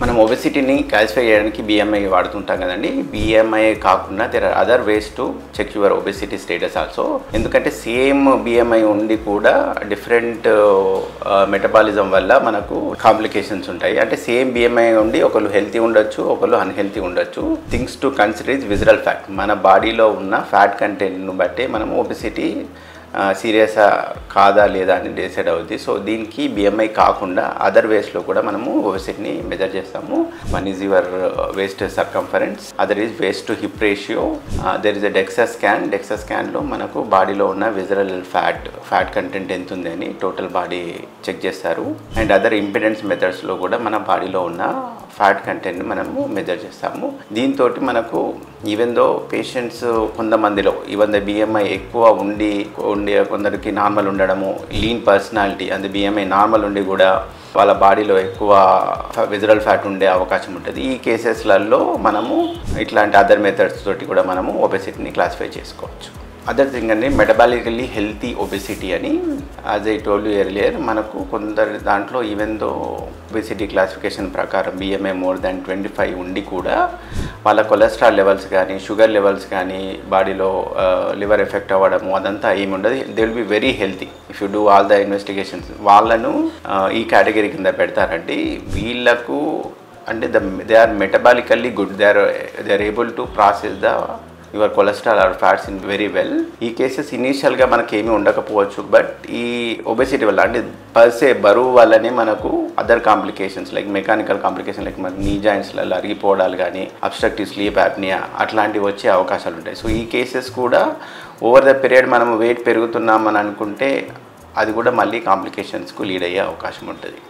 మనం ఒబెసిటీని క్లాసిఫై చేయడానికి BMI వాడుతుంటాం కదండి. BMI కాకుండా there are other ways to check your obesity status also. ఎందుకంటే సేమ్ BMI ఉండి కూడా డిఫరెంట్ మెటబాలిజం వల్ల మనకు కాంప్లికేషన్స్ ఉంటాయి. అంటే సేమ్ BMI ఉండి ఒకళ్ళు హెల్తీ ఉండొచ్చు, ఒకళ్ళు అన్హెల్తీ ఉండొచ్చు. Things to consider is visceral fat. మన బాడీలో ఉన్న ఫ్యాట్ కంటెంట్ను బట్టే మనం ఒబెసిటీ సీరియస్ కాదా లేదా అని డిసైడ్ అవుద్ది. సో దీనికి BMI కాకుండా అదర్ వేస్లో కూడా మనము ఒబెసిటీని మెజర్ చేస్తాము. One is your waist circumference, other is waist to hip ratio, there is a DEXA scan. DEXA స్కాన్లో మనకు బాడీలో ఉన్న విజరల్ ఫ్యాట్ కంటెంట్ ఎంత ఉంది అని టోటల్ బాడీ చెక్ చేస్తారు. అండ్ అదర్ ఇంపిడెన్స్ మెథడ్స్లో కూడా మన బాడీలో ఉన్న ఫ్యాట్ కంటెంట్ని మనము మెజర్ చేస్తాము. దీంతో మనకు ఈవెన్ దో పేషెంట్స్ కొంతమందిలో ఈవెన్ ద BMI ఎక్కువ ఉండి కొందరికి నార్మల్ ఉండడము, lean personality and BMI normal ఉండి కూడా వాళ్ళ బాడీలో ఎక్కువ విజరల్ ఫ్యాట్ ఉండే అవకాశం ఉంటుంది. ఈ కేసెస్లలో మనము ఇట్లాంటి అదర్ మెథడ్స్ తోటి కూడా మనము ఒబెసిటీని క్లాసిఫై చేసుకోవచ్చు. అదర్ థింగ్ అండి మెటబాలికల్లీ హెల్తీ ఒబెసిటీ అని, as I told you earlier, మనకు కొందరు దాంట్లో ఈవెన్ దో ఒబెసిటీ క్లాసిఫికేషన్ ప్రకారం BMI మోర్ దాన్ 25 ఉండి కూడా వాళ్ళ కొలెస్ట్రాల్ లెవెల్స్ కానీ షుగర్ లెవెల్స్ కానీ బాడీలో లివర్ ఎఫెక్ట్ అవ్వడము అదంతా ఏమి ఉండదు. They will be very healthy if you do all the investigations. వాళ్ళను ఈ కేటగిరీ కింద పెడతారండి. వీళ్ళకు అంటే they are metabolically good, they are able to process the your cholesterol or fats in very well. ఈ కేసెస్ ఇనీషియల్గా మనకి ఏమీ ఉండకపోవచ్చు, బట్ ఈ ఒబెసిటీ వల్ల అంటే పర్సే బరువు వల్లనే మనకు other complications like mechanical complication like మన నీ జాయింట్స్లలో అరిగిపోవడాలు కానీ అబ్స్ట్రక్టివ్ స్లీప్ యాప్నియా అట్లాంటివి వచ్చే అవకాశాలు ఉంటాయి. సో ఈ కేసెస్ కూడా ఓవర్ ద పీరియడ్ మనం వెయిట్ పెరుగుతున్నామని అనుకుంటే అది కూడా మళ్ళీ కాంప్లికేషన్స్కు లీడ్ అయ్యే అవకాశం ఉంటుంది.